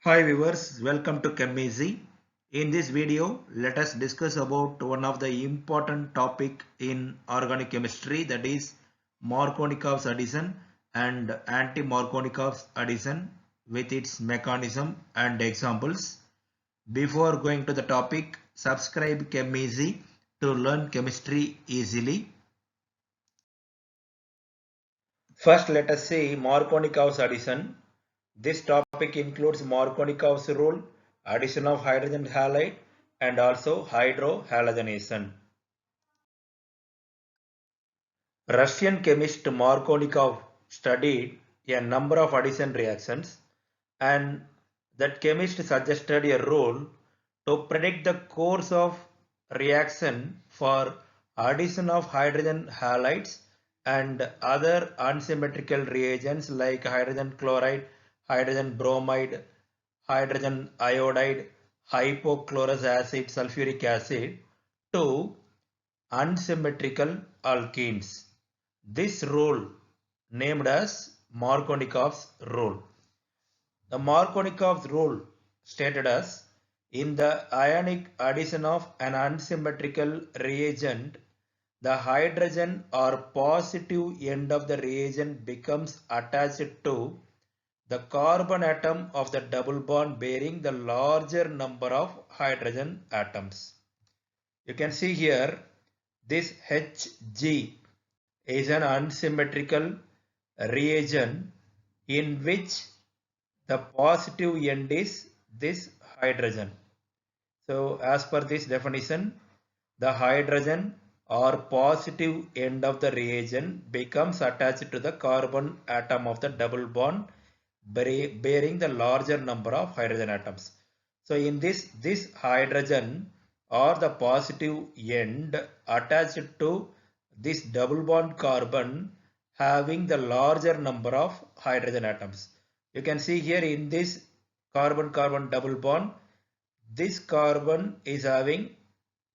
Hi viewers, welcome to ChemEasy. In this video, let us discuss about one of the important topic in organic chemistry, that is Markovnikov's addition and anti-Markovnikov's addition with its mechanism and examples. Before going to the topic, subscribe ChemEasy to learn chemistry easily. First, let us see Markovnikov's addition. This topic includes Markovnikov's rule, addition of hydrogen halide, and also hydrohalogenation. Russian chemist Markovnikov studied a number of addition reactions, and that chemist suggested a rule to predict the course of reaction for addition of hydrogen halides and other unsymmetrical reagents like hydrogen chloride, hydrogen bromide, hydrogen iodide, hypochlorous acid, sulfuric acid to unsymmetrical alkenes. This rule named as Markovnikov's rule. The Markovnikov's rule stated as in the ionic addition of an unsymmetrical reagent, the hydrogen or positive end of the reagent becomes attached to the carbon atom of the double bond bearing the larger number of hydrogen atoms. You can see here this Hg is an unsymmetrical reagent in which the positive end is this hydrogen. So as per this definition, the hydrogen or positive end of the reagent becomes attached to the carbon atom of the double bond bearing the larger number of hydrogen atoms. So in this hydrogen or the positive end attached to this double bond carbon having the larger number of hydrogen atoms. You can see here in this carbon-carbon double bond, this carbon is having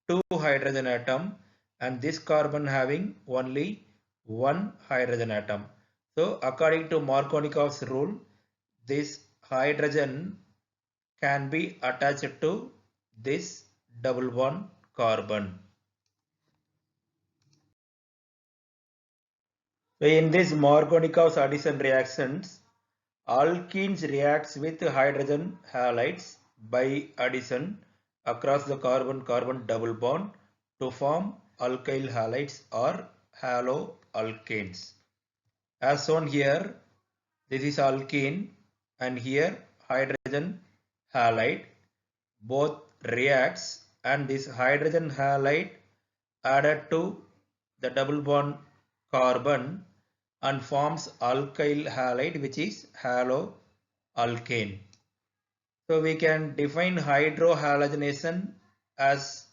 two hydrogen atom and this carbon having only one hydrogen atom. So according to Markovnikov's rule, this hydrogen can be attached to this double bond carbon. So in this Markovnikov's addition reactions, alkenes reacts with hydrogen halides by addition across the carbon-carbon double bond to form alkyl halides or haloalkanes. As shown here, this is alkene and here hydrogen halide. Both reacts and this hydrogen halide added to the double bond carbon and forms alkyl halide, which is haloalkane. So we can define hydrohalogenation as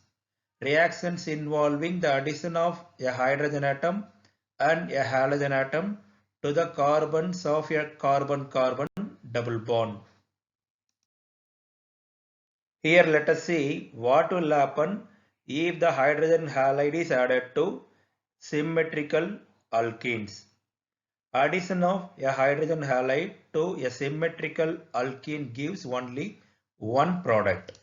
reactions involving the addition of a hydrogen atom and a halogen atom to the carbons of a carbon-carbon double bond. Here let us see what will happen if the hydrogen halide is added to symmetrical alkenes. Addition of a hydrogen halide to a symmetrical alkene gives only one product.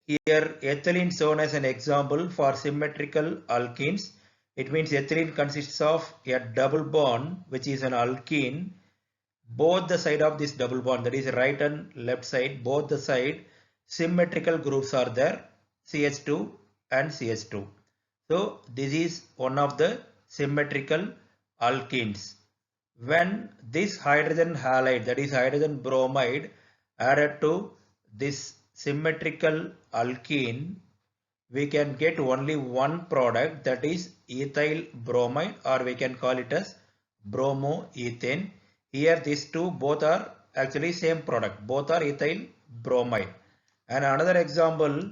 Here ethylene shown as an example for symmetrical alkenes. It means ethylene consists of a double bond which is an alkene. Both the side of this double bond, that is right and left side, both the side symmetrical groups are there, CH2 and CH2. So this is one of the symmetrical alkenes. When this hydrogen halide, that is hydrogen bromide, added to this symmetrical alkene, we can get only one product, that is ethyl bromide, or we can call it as bromoethane. Here these two both are actually same product, both are ethyl bromide. And another example,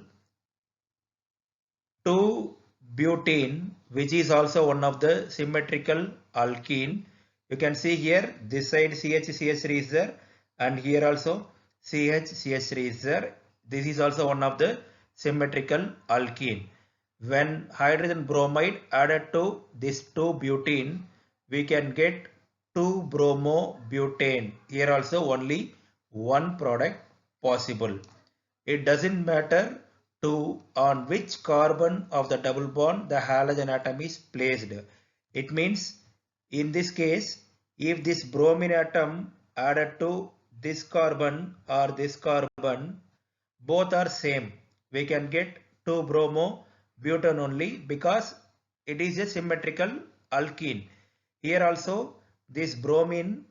2-butene, which is also one of the symmetrical alkene. You can see here this side CH3 is there and here also CH3 is there. This is also one of the symmetrical alkene. When hydrogen bromide added to this 2-butene, we can get 2-bromobutane. Here also only one product possible. It doesn't matter on which carbon of the double bond the halogen atom is placed. It means in this case, if this bromine atom added to this carbon or this carbon, both are same. We can get 2-bromo-butane only because it is a symmetrical alkene. Here also this bromine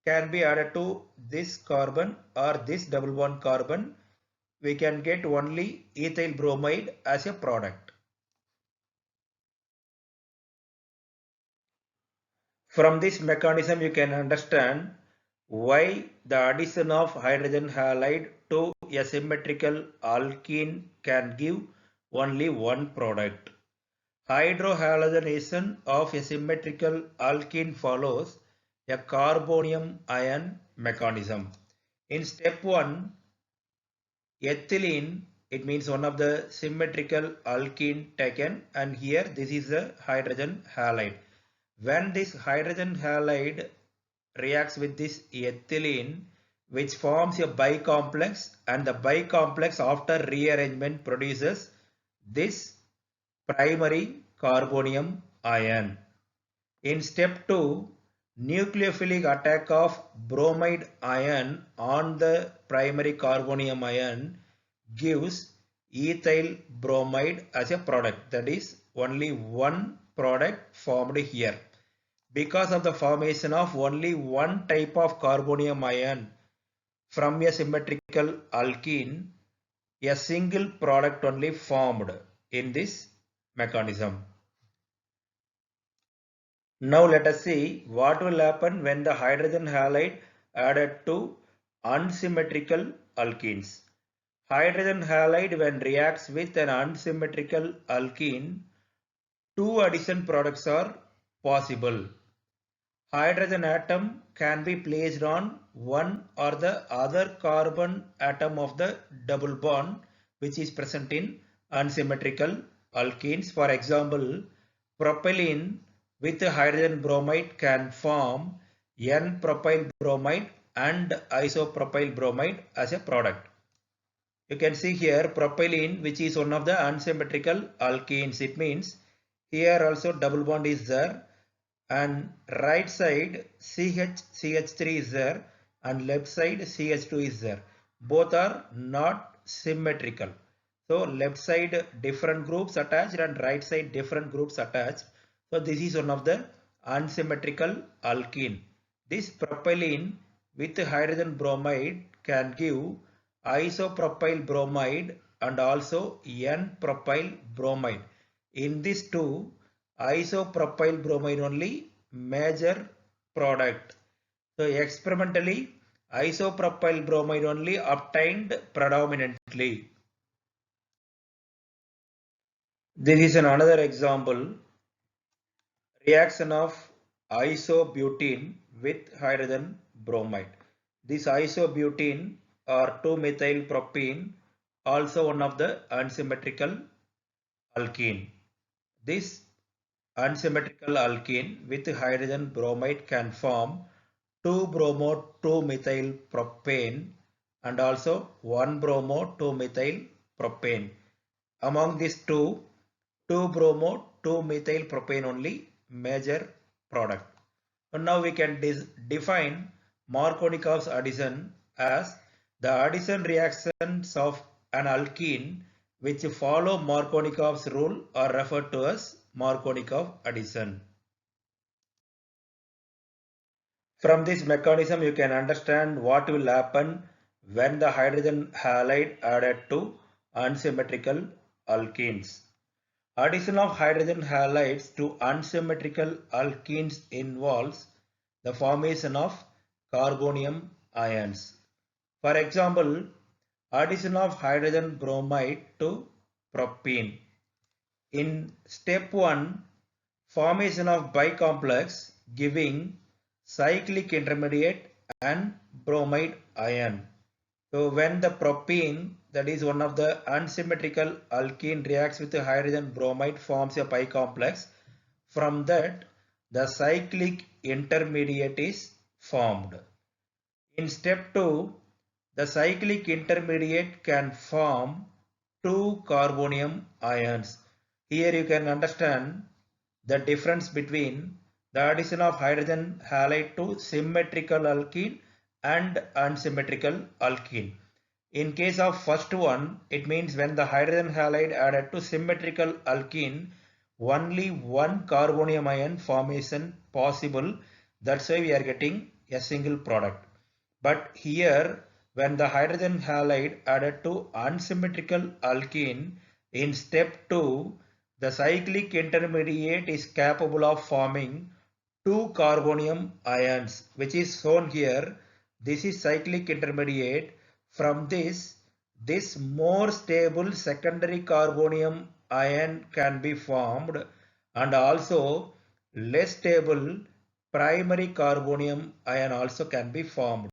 can be added to this carbon or this double bond carbon. We can get only ethyl bromide as a product. From this mechanism you can understand why the addition of hydrogen halide to a symmetrical alkene can give only one product. Hydrohalogenation of a symmetrical alkene follows a carbonium ion mechanism. In step 1, ethylene, it means one of the symmetrical alkene taken, and here this is the hydrogen halide. When this hydrogen halide reacts with this ethylene, which forms a bicomplex, and the bicomplex after rearrangement produces this primary carbonium ion. In step 2, nucleophilic attack of bromide ion on the primary carbonium ion gives ethyl bromide as a product. That is only one product formed here. Because of the formation of only one type of carbonium ion from a symmetrical alkene, a single product only formed in this mechanism. Now let us see what will happen when the hydrogen halide added to unsymmetrical alkenes. Hydrogen halide when reacts with an unsymmetrical alkene, two addition products are possible. Hydrogen atom can be placed on one or the other carbon atom of the double bond which is present in unsymmetrical alkenes. For example, propylene with hydrogen bromide can form N-propyl bromide and isopropyl bromide as a product. You can see here propylene, which is one of the unsymmetrical alkenes. It means here also double bond is there, and right side CH3 is there and left side CH2 is there. Both are not symmetrical. So left side different groups attached and right side different groups attached. So this is one of the unsymmetrical alkene. This propylene with hydrogen bromide can give isopropyl bromide and also N-propyl bromide. In these two, isopropyl bromide only major product. So experimentally isopropyl bromide only obtained predominantly. This is another example. Reaction of isobutene with hydrogen bromide. This isobutene or 2-methyl propene also one of the unsymmetrical alkene. This unsymmetrical alkene with hydrogen bromide can form 2-bromo-2-methyl propane and also 1-bromo-2-methyl propane. Among these two, 2-bromo-2-methyl propane only major product. So now we can define Markovnikov's addition as the addition reactions of an alkene which follow Markovnikov's rule are referred to as Markovnikov addition. From this mechanism you can understand what will happen when the hydrogen halide added to unsymmetrical alkenes. Addition of hydrogen halides to unsymmetrical alkenes involves the formation of carbonium ions. For example, addition of hydrogen bromide to propene. In step 1, formation of bicomplex giving cyclic intermediate and bromide ion. So when the propene, that is one of the unsymmetrical alkene, reacts with the hydrogen bromide, forms a bicomplex. From that the cyclic intermediate is formed. In step 2, the cyclic intermediate can form two carbonium ions. Here you can understand the difference between the addition of hydrogen halide to symmetrical alkene and unsymmetrical alkene. In case of first one, it means when the hydrogen halide added to symmetrical alkene, only one carbonium ion formation possible. That's why we are getting a single product. But here, when the hydrogen halide added to unsymmetrical alkene in step 2, the cyclic intermediate is capable of forming two carbonium ions, which is shown here. This is cyclic intermediate. From this more stable secondary carbonium ion can be formed, and also less stable primary carbonium ion also can be formed.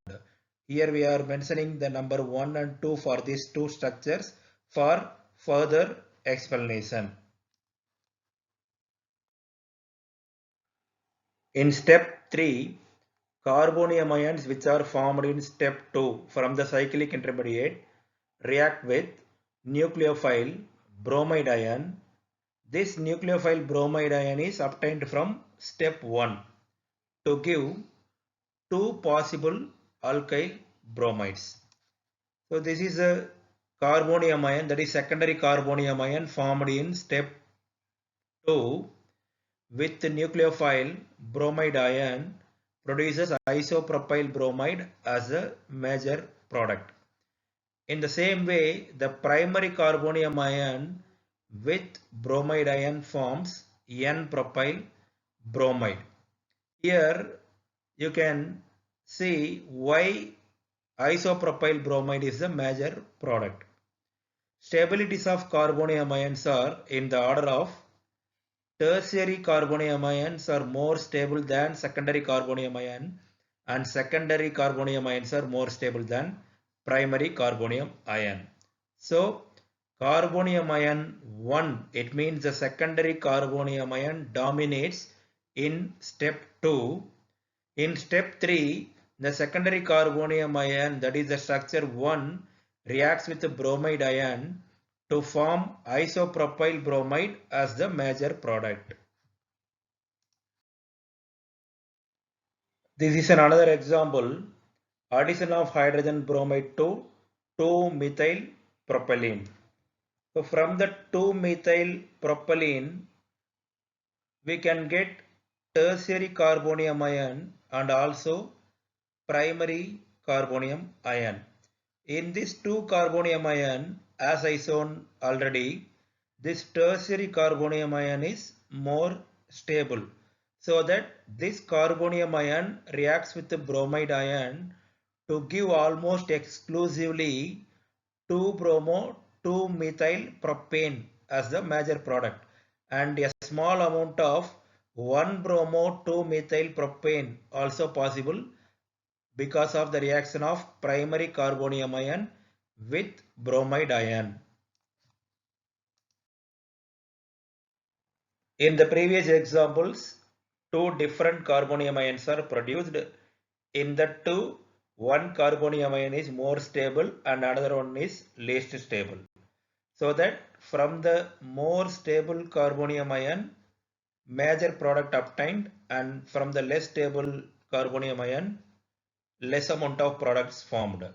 Here we are mentioning the number 1 and 2 for these two structures for further explanation. In step 3, carbonium ions which are formed in step 2 from the cyclic intermediate react with nucleophile bromide ion. This nucleophile bromide ion is obtained from step 1 to give two possible alkyl bromides. So this is a carbonium ion, that is secondary carbonium ion formed in step 2 with nucleophile bromide ion produces isopropyl bromide as a major product. In the same way, the primary carbonium ion with bromide ion forms N-propyl bromide. Here you can see why isopropyl bromide is the major product. Stabilities of carbonium ions are in the order of tertiary carbonium ions are more stable than secondary carbonium ion, and secondary carbonium ions are more stable than primary carbonium ion. So carbonium ion 1, it means the secondary carbonium ion dominates in step 2. In step 3, the secondary carbonium ion, that is the structure 1, reacts with the bromide ion to form isopropyl bromide as the major product. This is another example. Addition of hydrogen bromide to 2-methyl propylene. So from the 2-methyl propylene, we can get tertiary carbonium ion and also primary carbonium ion. In this 2 carbonium ion, as I shown already, this tertiary carbonium ion is more stable, so that this carbonium ion reacts with the bromide ion to give almost exclusively 2-bromo 2-methyl propane as the major product, and a small amount of 1-bromo 2-methyl propane also possible because of the reaction of primary carbonium ion with bromide ion. In the previous examples, two different carbonium ions are produced. In the two, one carbonium ion is more stable and another one is least stable. So that from the more stable carbonium ion, major product obtained, and from the less stable carbonium ion, less amount of products formed.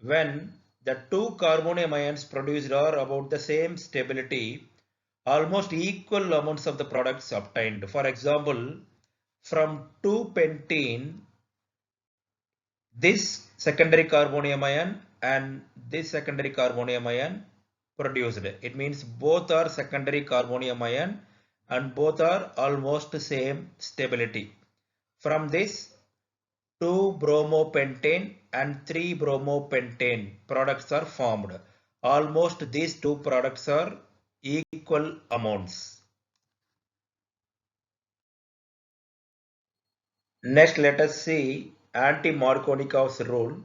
When the two carbonium ions produced are about the same stability, almost equal amounts of the products obtained. For example, from 2-pentene, this secondary carbonium ion and this secondary carbonium ion produced. It means both are secondary carbonium ion and both are almost same stability. From this, 2-bromopentane and 3-bromopentane products are formed. Almost these two products are equal amounts. Next, let us see anti-Markovnikov's rule.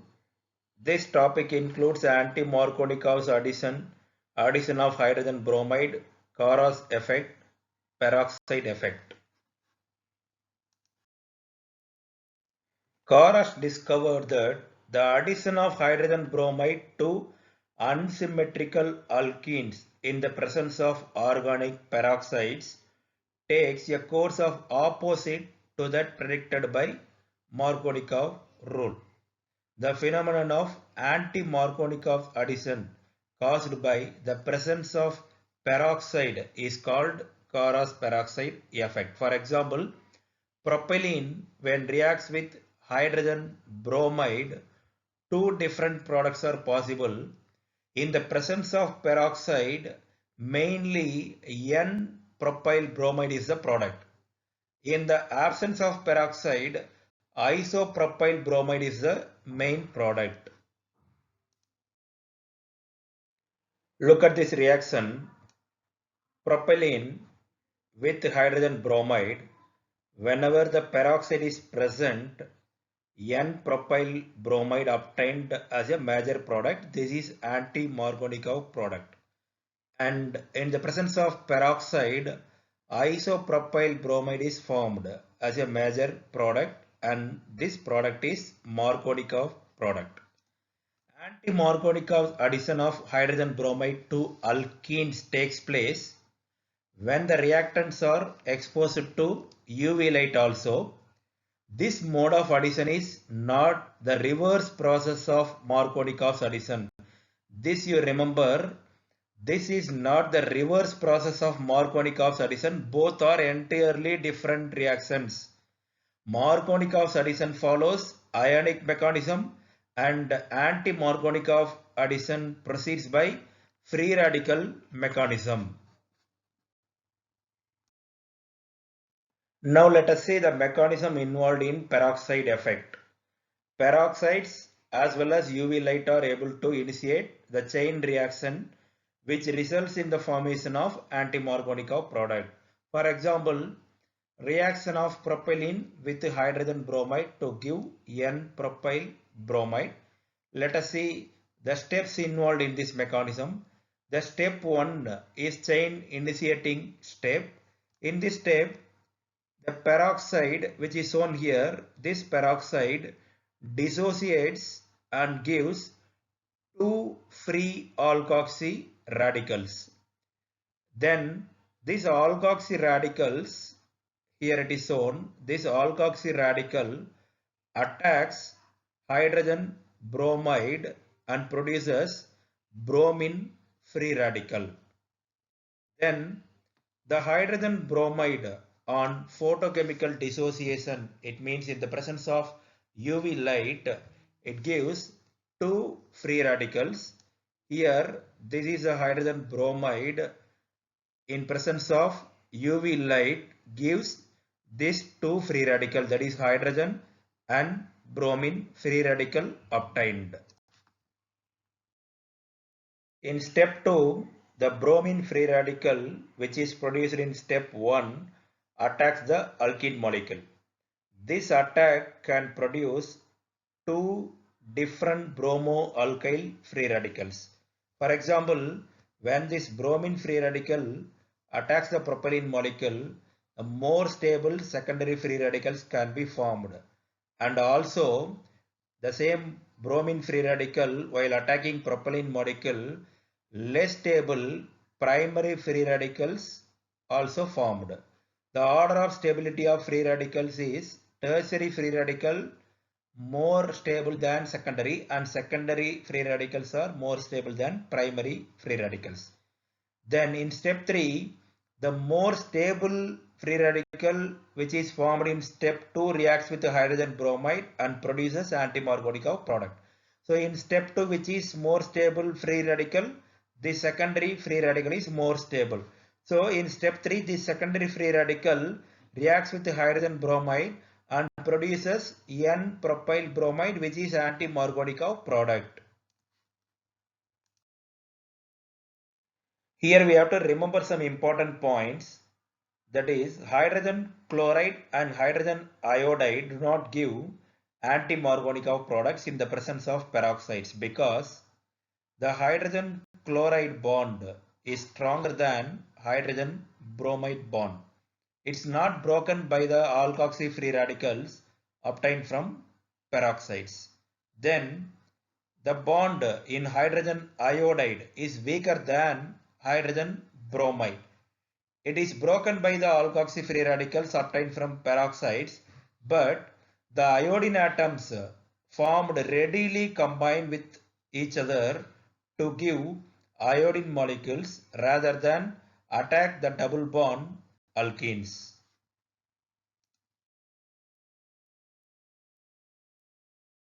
This topic includes anti-Markovnikov's addition of hydrogen bromide, Cara's effect, peroxide effect. Karas discovered that the addition of hydrogen bromide to unsymmetrical alkenes in the presence of organic peroxides takes a course of opposite to that predicted by Markovnikov rule. The phenomenon of anti-Markovnikov addition caused by the presence of peroxide is called Cara's peroxide effect. For example, propylene, when reacts with hydrogen bromide, two different products are possible. In the presence of peroxide, mainly N-propyl bromide is the product. In the absence of peroxide, isopropyl bromide is the main product. Look at this reaction. Propylene with hydrogen bromide. Whenever the peroxide is present, N-propyl bromide obtained as a major product. This is anti-Markovnikov product. And in the presence of peroxide, isopropyl bromide is formed as a major product, and this product is Markovnikov product. Anti-Markovnikov addition of hydrogen bromide to alkenes takes place when the reactants are exposed to UV light also. This mode of addition is not the reverse process of Markovnikov's addition. This you remember, this is not the reverse process of Markovnikov's addition. Both are entirely different reactions. Markovnikov's addition follows ionic mechanism and anti-Markovnikov addition proceeds by free radical mechanism. Now let us see the mechanism involved in peroxide effect. Peroxides as well as UV light are able to initiate the chain reaction which results in the formation of anti-Markovnikov product. For example, reaction of propylene with hydrogen bromide to give N-propyl bromide. Let us see the steps involved in this mechanism. The step 1 is chain initiating step. In this step, the peroxide which is shown here, this peroxide dissociates and gives two free alkoxy radicals. Then these alkoxy radicals, here it is shown, this alkoxy radical attacks hydrogen bromide and produces bromine free radical. Then the hydrogen bromide on photochemical dissociation, it means in the presence of UV light, it gives two free radicals. Here this is a hydrogen bromide in presence of UV light gives this two free radical, that is hydrogen and bromine free radical obtained. In step 2, the bromine free radical which is produced in step 1 attacks the alkene molecule. This attack can produce two different bromoalkyl free radicals. For example, when this bromine free radical attacks the propylene molecule, a more stable secondary free radicals can be formed. And also the same bromine free radical while attacking propylene molecule, less stable primary free radicals also formed. The order of stability of free radicals is tertiary free radical more stable than secondary, and secondary free radicals are more stable than primary free radicals. Then in step 3, the more stable free radical which is formed in step 2 reacts with the hydrogen bromide and produces anti-Markovnikov product. So in step 2, which is more stable free radical, the secondary free radical is more stable. So in step 3, the secondary free radical reacts with the hydrogen bromide and produces N-propyl bromide, which is anti-Markovnikov product. Here we have to remember some important points. That is, hydrogen chloride and hydrogen iodide do not give anti-Markovnikov products in the presence of peroxides because the hydrogen chloride bond is stronger than hydrogen bromide bond. It's not broken by the alkoxy free radicals obtained from peroxides. then the bond in hydrogen iodide is weaker than hydrogen bromide. It is broken by the alkoxy free radicals obtained from peroxides, but the iodine atoms formed readily combine with each other to give iodine molecules rather than attack the double bond alkenes.